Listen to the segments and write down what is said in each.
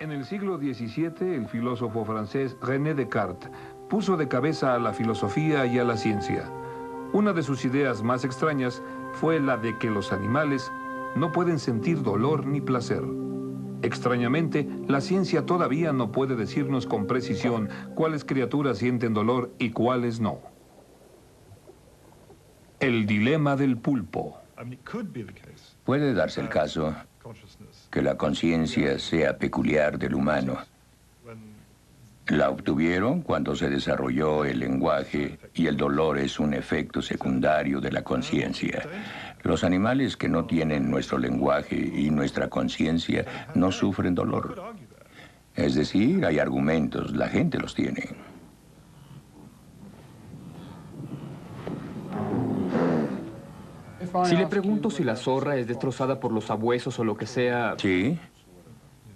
En el siglo XVII, el filósofo francés René Descartes puso de cabeza a la filosofía y a la ciencia. Una de sus ideas más extrañas fue la de que los animales no pueden sentir dolor ni placer. Extrañamente, la ciencia todavía no puede decirnos con precisión cuáles criaturas sienten dolor y cuáles no. El dilema del pulpo. Puede darse el caso que la conciencia sea peculiar del humano. La obtuvieron cuando se desarrolló el lenguaje y el dolor es un efecto secundario de la conciencia. Los animales que no tienen nuestro lenguaje y nuestra conciencia no sufren dolor. Es decir, hay argumentos, la gente los tiene. Si le pregunto si la zorra es destrozada por los sabuesos o lo que sea... ¿Sí?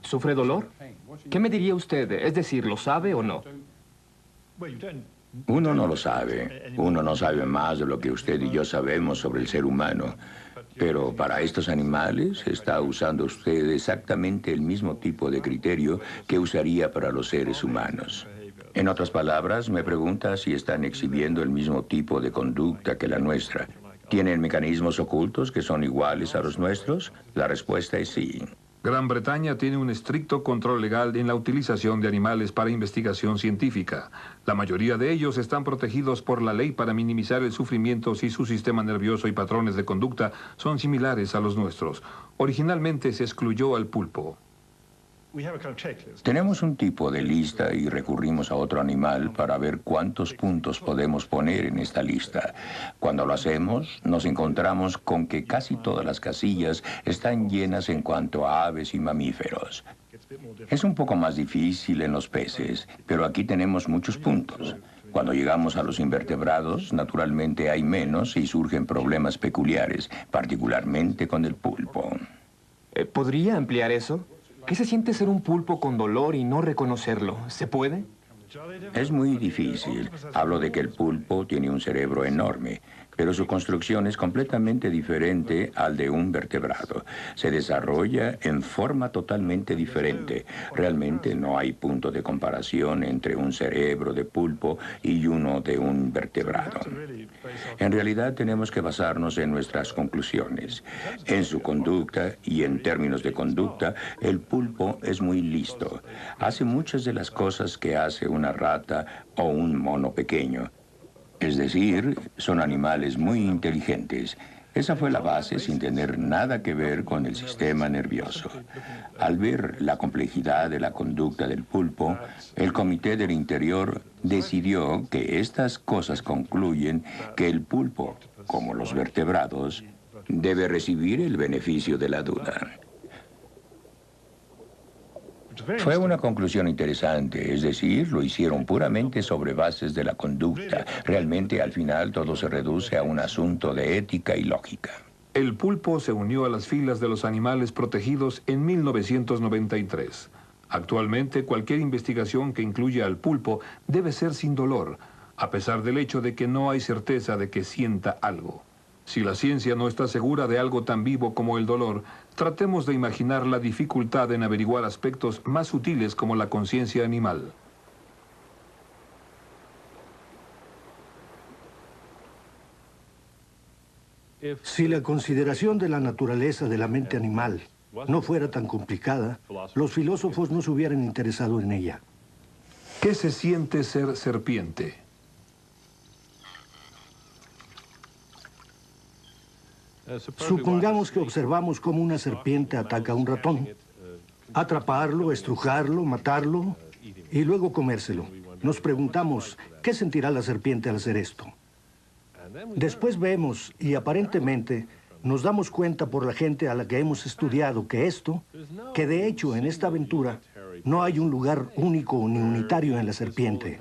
¿Sufre dolor? ¿Qué me diría usted? Es decir, ¿lo sabe o no? Uno no lo sabe. Uno no sabe más de lo que usted y yo sabemos sobre el ser humano. Pero para estos animales está usando usted exactamente el mismo tipo de criterio que usaría para los seres humanos. En otras palabras, me pregunta si están exhibiendo el mismo tipo de conducta que la nuestra. ¿Tienen mecanismos ocultos que son iguales a los nuestros? La respuesta es sí. Gran Bretaña tiene un estricto control legal en la utilización de animales para investigación científica. La mayoría de ellos están protegidos por la ley para minimizar el sufrimiento si su sistema nervioso y patrones de conducta son similares a los nuestros. Originalmente se excluyó al pulpo. Tenemos un tipo de lista y recurrimos a otro animal para ver cuántos puntos podemos poner en esta lista. Cuando lo hacemos, nos encontramos con que casi todas las casillas están llenas en cuanto a aves y mamíferos. Es un poco más difícil en los peces, pero aquí tenemos muchos puntos. Cuando llegamos a los invertebrados, naturalmente hay menos y surgen problemas peculiares, particularmente con el pulpo. ¿Podría ampliar eso? ¿Qué se siente ser un pulpo con dolor y no reconocerlo? ¿Se puede? Es muy difícil. Hablo de que el pulpo tiene un cerebro enorme, pero su construcción es completamente diferente al de un vertebrado. Se desarrolla en forma totalmente diferente. Realmente no hay punto de comparación entre un cerebro de pulpo y uno de un vertebrado. En realidad tenemos que basarnos en nuestras conclusiones. En su conducta y en términos de conducta, el pulpo es muy listo. Hace muchas de las cosas que hace una rata o un mono pequeño. Es decir, son animales muy inteligentes. Esa fue la base sin tener nada que ver con el sistema nervioso. Al ver la complejidad de la conducta del pulpo, el Comité del Interior decidió que estas cosas concluyen que el pulpo, como los vertebrados, debe recibir el beneficio de la duda. Fue una conclusión interesante, es decir, lo hicieron puramente sobre bases de la conducta. Realmente, al final, todo se reduce a un asunto de ética y lógica. El pulpo se unió a las filas de los animales protegidos en 1993. Actualmente, cualquier investigación que incluya al pulpo debe ser sin dolor, a pesar del hecho de que no hay certeza de que sienta algo. Si la ciencia no está segura de algo tan vivo como el dolor, tratemos de imaginar la dificultad en averiguar aspectos más sutiles como la conciencia animal. Si la consideración de la naturaleza de la mente animal no fuera tan complicada, los filósofos no se hubieran interesado en ella. ¿Qué se siente ser serpiente? Supongamos que observamos cómo una serpiente ataca a un ratón. Atraparlo, estrujarlo, matarlo y luego comérselo. Nos preguntamos, ¿qué sentirá la serpiente al hacer esto? Después vemos, y aparentemente nos damos cuenta por la gente a la que hemos estudiado que de hecho en esta aventura no hay un lugar único ni unitario en la serpiente.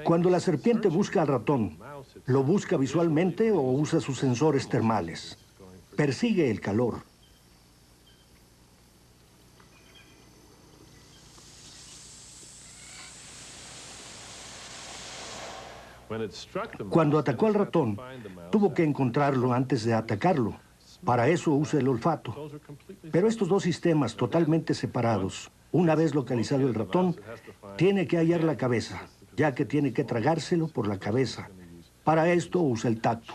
Cuando la serpiente busca al ratón, ¿lo busca visualmente o usa sus sensores termales? Persigue el calor. Cuando atacó al ratón, tuvo que encontrarlo antes de atacarlo. Para eso usa el olfato. Pero estos dos sistemas totalmente separados, una vez localizado el ratón, tiene que hallar la cabeza, ya que tiene que tragárselo por la cabeza. Para esto usa el tacto.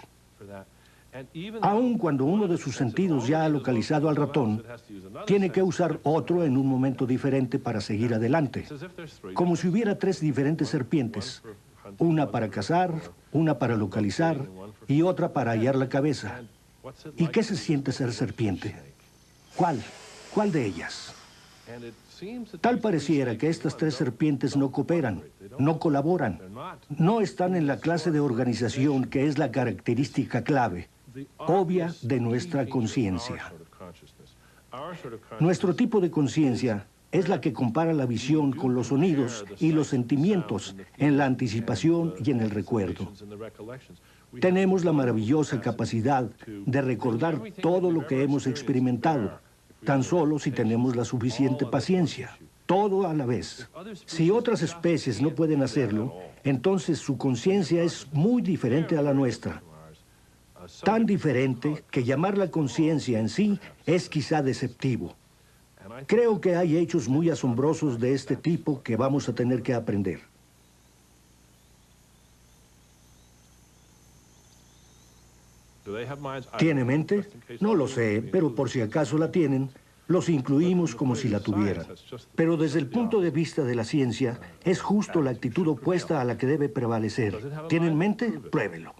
Aun cuando uno de sus sentidos ya ha localizado al ratón, tiene que usar otro en un momento diferente para seguir adelante. Como si hubiera tres diferentes serpientes. Una para cazar, una para localizar y otra para hallar la cabeza. ¿Y qué se siente ser serpiente? ¿Cuál? ¿Cuál de ellas? Tal pareciera que estas tres serpientes no cooperan, no colaboran, no están en la clase de organización que es la característica clave, obvia de nuestra conciencia. Nuestro tipo de conciencia es la que compara la visión con los sonidos y los sentimientos en la anticipación y en el recuerdo. Tenemos la maravillosa capacidad de recordar todo lo que hemos experimentado, tan solo si tenemos la suficiente paciencia, todo a la vez. Si otras especies no pueden hacerlo, entonces su conciencia es muy diferente a la nuestra. Tan diferente que llamarla conciencia en sí es quizá deceptivo. Creo que hay hechos muy asombrosos de este tipo que vamos a tener que aprender. ¿Tiene mente? No lo sé, pero por si acaso la tienen, los incluimos como si la tuvieran. Pero desde el punto de vista de la ciencia, es justo la actitud opuesta a la que debe prevalecer. ¿Tienen mente? Pruébelo.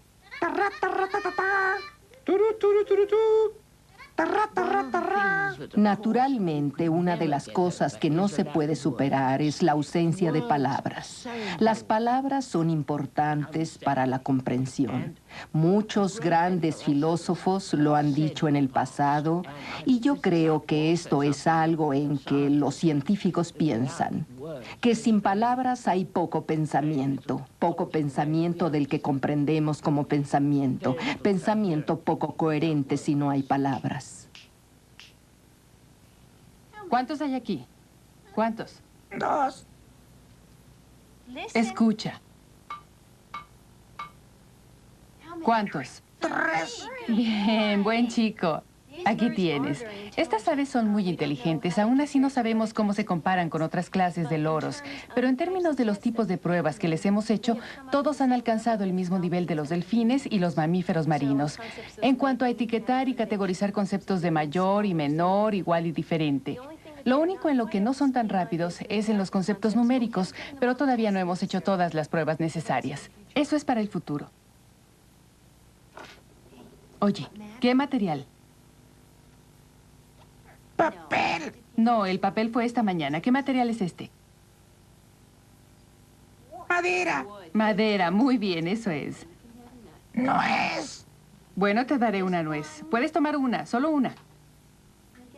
Naturalmente, una de las cosas que no se puede superar es la ausencia de palabras. Las palabras son importantes para la comprensión. Muchos grandes filósofos lo han dicho en el pasado, y yo creo que esto es algo en que los científicos piensan. Que sin palabras hay poco pensamiento del que comprendemos como pensamiento poco coherente si no hay palabras. ¿Cuántos hay aquí? ¿Cuántos? 2. Escucha. ¿Cuántos? 3. Bien, buen chico. Aquí tienes. Estas aves son muy inteligentes. Aún así no sabemos cómo se comparan con otras clases de loros. Pero en términos de los tipos de pruebas que les hemos hecho, todos han alcanzado el mismo nivel de los delfines y los mamíferos marinos. En cuanto a etiquetar y categorizar conceptos de mayor y menor, igual y diferente. Lo único en lo que no son tan rápidos es en los conceptos numéricos, pero todavía no hemos hecho todas las pruebas necesarias. Eso es para el futuro. Oye, ¿qué material? Papel. No, el papel fue esta mañana. ¿Qué material es este? Madera. Madera, muy bien, eso es. Nuez. Bueno, te daré una nuez. Puedes tomar una, solo una.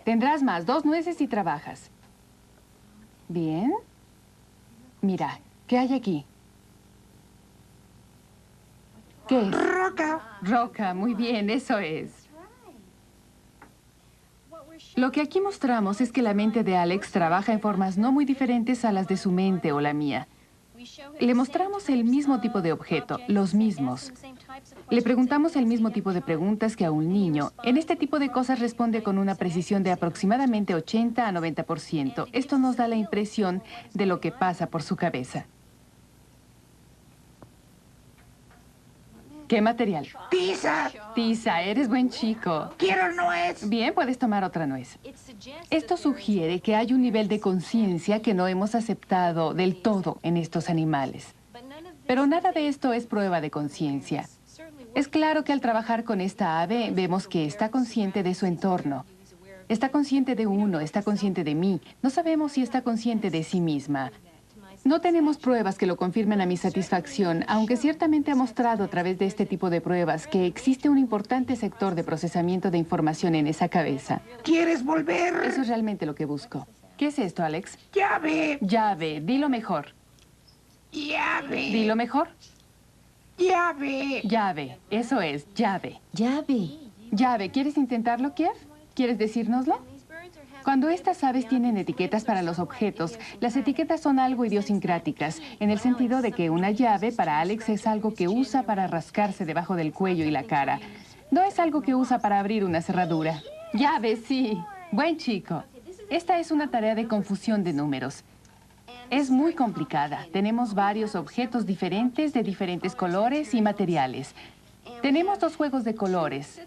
Tendrás más, 2 nueces si trabajas. Bien. Mira, ¿qué hay aquí? ¿Qué es? Roca. Roca, muy bien, eso es. Lo que aquí mostramos es que la mente de Alex trabaja en formas no muy diferentes a las de su mente o la mía. Le mostramos el mismo tipo de objeto, los mismos. Le preguntamos el mismo tipo de preguntas que a un niño. En este tipo de cosas responde con una precisión de aproximadamente 80 a 90%. Esto nos da la impresión de lo que pasa por su cabeza. ¿Qué material? Tiza. Tiza, eres buen chico. Quiero nuez. Bien, puedes tomar otra nuez. Esto sugiere que hay un nivel de conciencia que no hemos aceptado del todo en estos animales. Pero nada de esto es prueba de conciencia. Es claro que al trabajar con esta ave vemos que está consciente de su entorno. Está consciente de uno, está consciente de mí. No sabemos si está consciente de sí misma. No tenemos pruebas que lo confirmen a mi satisfacción, aunque ciertamente ha mostrado a través de este tipo de pruebas que existe un importante sector de procesamiento de información en esa cabeza. ¿Quieres volver? Eso es realmente lo que busco. ¿Qué es esto, Alex? Llave. Llave. Dilo mejor. Llave. Dilo mejor. Llave. Llave. Eso es, llave. Llave. Llave. ¿Quieres intentarlo, Kiev? ¿Quieres decírnoslo? Cuando estas aves tienen etiquetas para los objetos, las etiquetas son algo idiosincráticas, en el sentido de que una llave para Alex es algo que usa para rascarse debajo del cuello y la cara. No es algo que usa para abrir una cerradura. Llave, sí. Buen chico. Esta es una tarea de confusión de números. Es muy complicada. Tenemos varios objetos diferentes de diferentes colores y materiales. Tenemos 2 juegos de colores,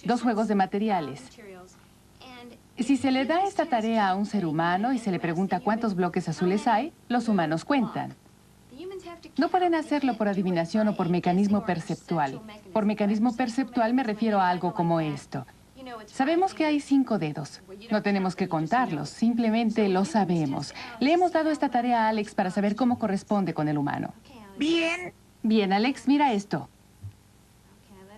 2 juegos de materiales. Si se le da esta tarea a un ser humano y se le pregunta cuántos bloques azules hay, los humanos cuentan. No pueden hacerlo por adivinación o por mecanismo perceptual. Por mecanismo perceptual me refiero a algo como esto. Sabemos que hay 5 dedos. No tenemos que contarlos, simplemente lo sabemos. Le hemos dado esta tarea a Alex para saber cómo corresponde con el humano. Bien. Bien, Alex, mira esto.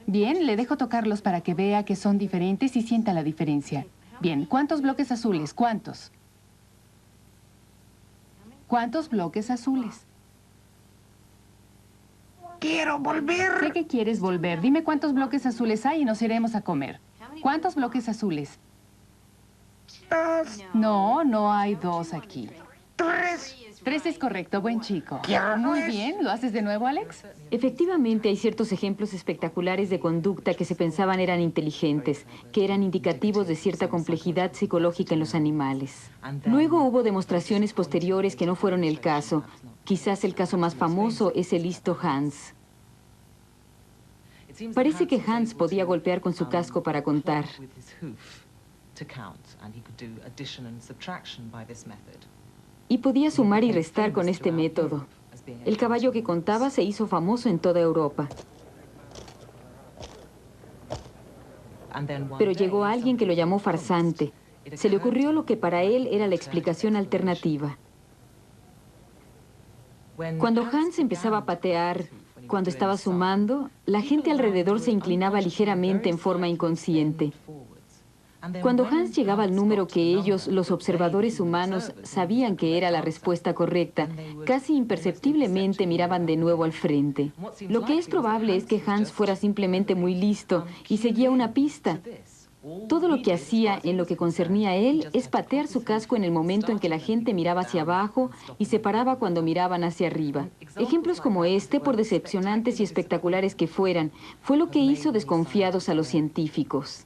Bien, le dejo tocarlos para que vea que son diferentes y sienta la diferencia. Bien, ¿cuántos bloques azules? ¿Cuántos? ¿Cuántos bloques azules? Quiero volver. Sé que quieres volver. Dime cuántos bloques azules hay y nos iremos a comer. ¿Cuántos bloques azules? 2, No, no hay 2 aquí. 3. 3 es correcto, buen chico. Ya Muy ves. bien, ¿lo haces de nuevo, Alex? Efectivamente, hay ciertos ejemplos espectaculares de conducta que se pensaban eran inteligentes, que eran indicativos de cierta complejidad psicológica en los animales. Luego hubo demostraciones posteriores que no fueron el caso. Quizás el caso más famoso es el listo Hans. Parece que Hans podía golpear con su casco para contar. Y podía sumar y restar con este método. El caballo que contaba se hizo famoso en toda Europa. Pero llegó alguien que lo llamó farsante. Se le ocurrió lo que para él era la explicación alternativa. Cuando Hans empezaba a patear, cuando estaba sumando, la gente alrededor se inclinaba ligeramente en forma inconsciente. Cuando Hans llegaba al número que ellos, los observadores humanos, sabían que era la respuesta correcta, casi imperceptiblemente miraban de nuevo al frente. Lo que es probable es que Hans fuera simplemente muy listo y seguía una pista. Todo lo que hacía en lo que concernía a él es patear su casco en el momento en que la gente miraba hacia abajo y se paraba cuando miraban hacia arriba. Ejemplos como este, por decepcionantes y espectaculares que fueran, fue lo que hizo desconfiados a los científicos.